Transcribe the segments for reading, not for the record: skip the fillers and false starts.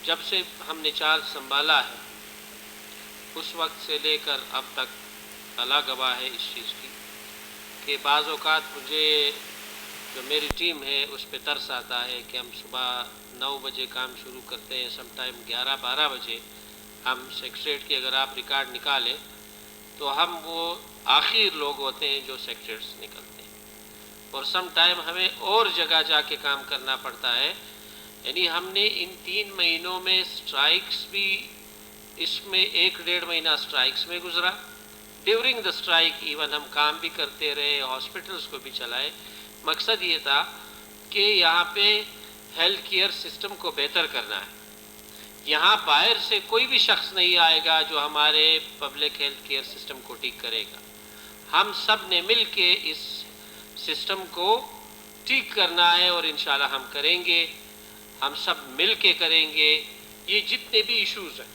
جب سے ہم نے چارج سنبھالا ہے اس وقت سے لے کر اب تک اللہ گواہ ہے اس چیز کی کہ بعض اوقات مجھے جو میری ٹیم ہے اس پہ ترس آتا ہے کہ ہم صبح 9 بجے کام شروع کرتے ہیں، سم ٹائم 11-12 بجے ہم سیکریٹریٹ کی اگر آپ ریکارڈ نکالیں تو ہم وہ آخر لوگ ہوتے ہیں جو سیکریٹریٹ سے نکلتے ہیں، اور سم ٹائم ہمیں اور جگہ جا کے کام کرنا پڑتا ہے. یعنی ہم نے ان 3 مہینوں میں سٹرائکس بھی، اس میں 1-1.5 مہینہ سٹرائکس میں گزرا. ڈیورنگ دا سٹرائک ایون ہم کام بھی کرتے رہے، ہاسپٹلس کو بھی چلائے. مقصد یہ تھا کہ یہاں پہ ہیلتھ کیئر سسٹم کو بہتر کرنا ہے. یہاں باہر سے کوئی بھی شخص نہیں آئے گا جو ہمارے پبلک ہیلتھ کیئر سسٹم کو ٹھیک کرے گا. ہم سب نے مل کے اس سسٹم کو ٹھیک کرنا ہے اور انشاءاللہ ہم کریں گے. ہم سب مل کے کریں گے. یہ جتنے بھی ایشوز ہیں،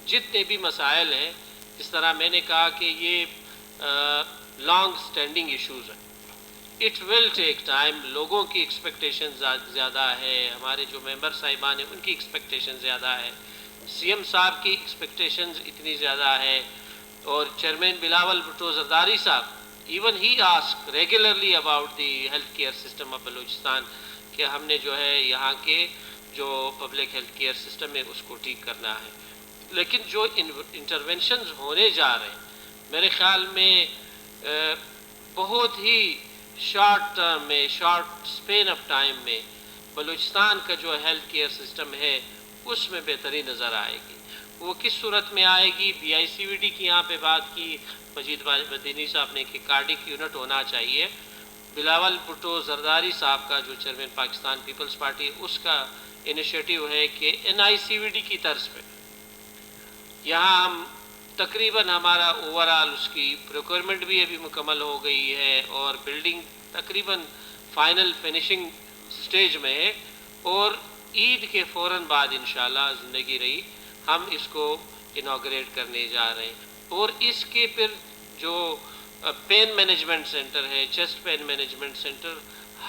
جتنے بھی مسائل ہیں، اس طرح میں نے کہا کہ یہ لانگ سٹینڈنگ ایشوز ہیں. It will take time. لوگوں کی ایکسپیکٹیشن زیادہ ہے، ہمارے جو ممبر صاحبان ہیں ان کی ایکسپیکٹیشن زیادہ ہے، سی ایم صاحب کی ایکسپیکٹیشنز اتنی زیادہ ہے، اور چیئرمین بلاول بھٹو زرداری صاحب even he ask regularly about the health care system of Balochistan کہ ہم نے جو ہے یہاں کے جو پبلک ہیلتھ کیئر سسٹم ہے اس کو ٹھیک کرنا ہے. لیکن جو انٹرونشنز ہونے جا رہے ہیں میرے خیال میں بہت ہی شارٹ ٹرم میں، شارٹ اسپین آف ٹائم میں بلوچستان کا جو ہیلتھ کیئر سسٹم ہے اس میں بہتری نظر آئے گی. وہ کس صورت میں آئے گی؟ پی آئی سی وی ڈی کی یہاں پہ بات کی مجید مدینی صاحب نے کہ کارڈک یونٹ ہونا چاہیے. بلاول بھٹو زرداری صاحب کا جو چیئرمین پاکستان پیپلز پارٹی، اس کا انیشیٹو ہے کہ این آئی سی وی ڈی کی طرز پہ یہاں ہم تقریباً ہمارا اوورآل اس کی پروکیورمنٹ بھی ابھی مکمل ہو گئی ہے اور بلڈنگ تقریباً فائنل فنیشنگ سٹیج میں ہے، اور عید کے فوراً بعد انشاءاللہ زندگی رہی ہم اس کو انوگریٹ کرنے جا رہے ہیں. اور اس کے پھر جو پین مینجمنٹ سینٹر ہے، چیسٹ پین مینجمنٹ سینٹر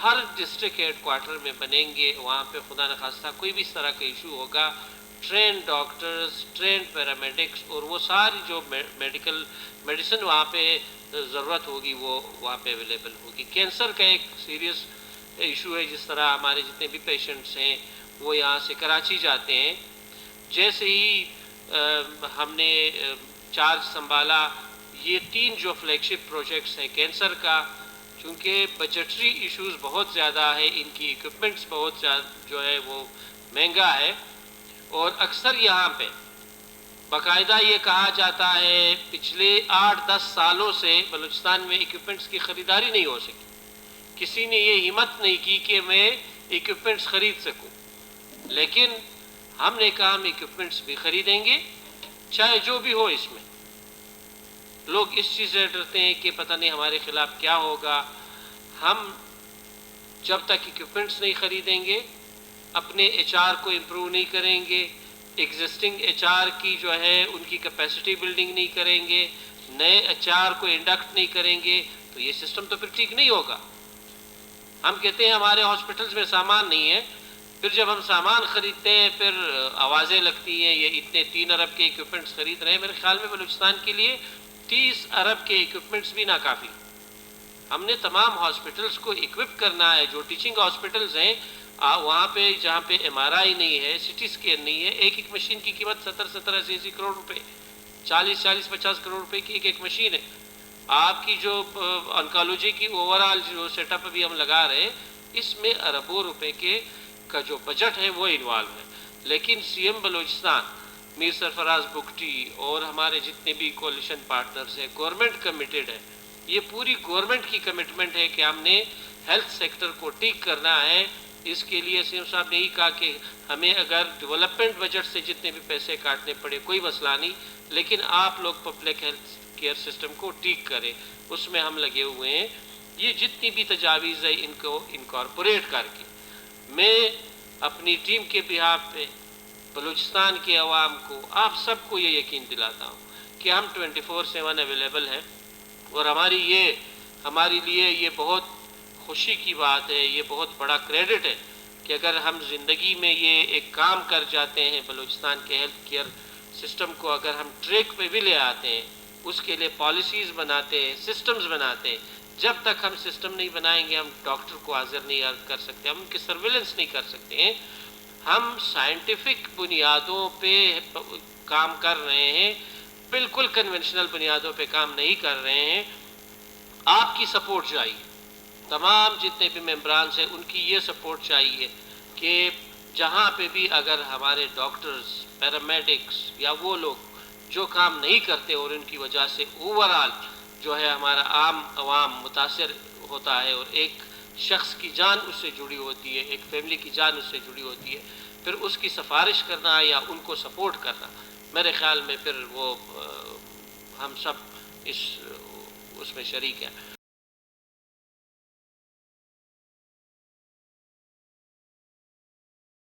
ہر ڈسٹرکٹ ہیڈ کوارٹر میں بنیں گے. وہاں پہ خدا نخواستہ کوئی بھی اس طرح کا ایشو ہوگا، ٹرینڈ ڈاکٹرز، ٹرینڈ پیرامیڈکس اور وہ ساری جو میڈیسن وہاں پہ ضرورت ہوگی وہ وہاں پہ اویلیبل ہوگی. کینسر کا ایک سیریس ایشو ہے، جس طرح ہمارے جتنے بھی پیشنٹس ہیں وہ یہاں سے کراچی جاتے ہیں. جیسے ہی ہم نے چارج سنبھالا، یہ 3 جو فلیگ شپ پروجیکٹس ہیں کینسر کا، چونکہ بجٹری ایشوز بہت زیادہ ہے، ان کی ایکوپمنٹس بہت زیادہ جو ہے وہ مہنگا ہے، اور اکثر یہاں پہ باقاعدہ یہ کہا جاتا ہے پچھلے 8-10 سالوں سے بلوچستان میں ایکوپمنٹس کی خریداری نہیں ہو سکی. کسی نے یہ ہمت نہیں کی کہ میں ایکوپمنٹس خرید سکوں، لیکن ہم نے کہا ہم ایکوپمنٹس بھی خریدیں گے چاہے جو بھی ہو. اس میں لوگ اس چیز سے ڈرتے ہیں کہ پتہ نہیں ہمارے خلاف کیا ہوگا. ہم جب تک ایکوپمنٹس نہیں خریدیں گے، اپنے ایچ آر کو امپروو نہیں کریں گے، ایگزسٹنگ ایچ آر کی جو ہے ان کی کیپیسٹی بلڈنگ نہیں کریں گے، نئے ایچ آر کو انڈکٹ نہیں کریں گے، تو یہ سسٹم تو پھر ٹھیک نہیں ہوگا. ہم کہتے ہیں ہمارے ہاسپٹلز میں سامان نہیں ہے، پھر جب ہم سامان خریدتے ہیں پھر آوازیں لگتی ہیں یہ اتنے 3 ارب کے ایکوپمنٹس خرید رہے ہیں. میرے خیال میں بلوچستان کے لیے 30 ارب کے ایکوپمنٹس بھی ناکافی. ہم نے تمام ہاسپٹلز کو اکوپ کرنا ہے. جو ٹیچنگ ہاسپٹلز ہیں وہاں پہ جہاں پہ ایم آر آئی نہیں ہے، سی ٹی اسکین نہیں ہے، ایک مشین کی قیمت 70-80 کروڑ روپے، 40-50 کروڑ روپے کی ایک مشین ہے. آپ کی جو انکالوجی کی اوورآل جو سیٹ اپ ابھی ہم لگا رہے ہیں اس میں اربوں روپے کا جو بجٹ ہے وہ انوالو ہے. لیکن سی ایم بلوچستان میر سرفراز بگٹی اور ہمارے جتنے بھی کولیشن پارٹنرز ہیں، گورنمنٹ کمیٹڈ ہے. یہ پوری گورنمنٹ کی کمٹمنٹ ہے کہ ہم نے ہیلتھ سیکٹر کو ٹھیک کرنا ہے. اس کے لیے سی ایم صاحب نے ہی کہا کہ ہمیں اگر ڈیولپمنٹ بجٹ سے جتنے بھی پیسے کاٹنے پڑے کوئی مسئلہ نہیں، لیکن آپ لوگ پبلک ہیلتھ کیئر سسٹم کو ٹھیک کریں. اس میں ہم لگے ہوئے ہیں. یہ جتنی بھی تجاویز ہے ان کو انکارپوریٹ کر کے میں اپنی ٹیم کے بہاف پہ بلوچستان کے عوام کو، آپ سب کو یہ یقین دلاتا ہوں کہ ہم 24/7 اویلیبل ہیں. اور ہمارے لیے یہ بہت خوشی کی بات ہے، یہ بہت بڑا کریڈٹ ہے کہ اگر ہم زندگی میں یہ ایک کام کر جاتے ہیں، بلوچستان کے ہیلتھ کیئر سسٹم کو اگر ہم ٹریک پہ بھی لے آتے ہیں، اس کے لیے پالیسیز بناتے ہیں، سسٹمز بناتے ہیں، جب تک ہم سسٹم نہیں بنائیں گے ہم ڈاکٹر کو حاضر نہیں کر سکتے، ہم ان کی سرویلنس نہیں کر سکتے ہیں۔ ہم سائنٹیفک بنیادوں پہ کام کر رہے ہیں، بالکل کنونشنل بنیادوں پہ کام نہیں کر رہے ہیں۔ آپ کی سپورٹ چاہیے، تمام جتنے بھی ممبرانز ہیں ان کی یہ سپورٹ چاہیے کہ جہاں پہ بھی اگر ہمارے ڈاکٹرز، پیرامیڈکس یا وہ لوگ جو کام نہیں کرتے اور ان کی وجہ سے اوورآل جو ہے ہمارا عام عوام متاثر ہوتا ہے اور ایک شخص کی جان اس سے جڑی ہوتی ہے، ایک فیملی کی جان اس سے جڑی ہوتی ہے، پھر اس کی سفارش کرنا یا ان کو سپورٹ کرنا، میرے خیال میں پھر وہ ہم سب اس میں شریک ہیں۔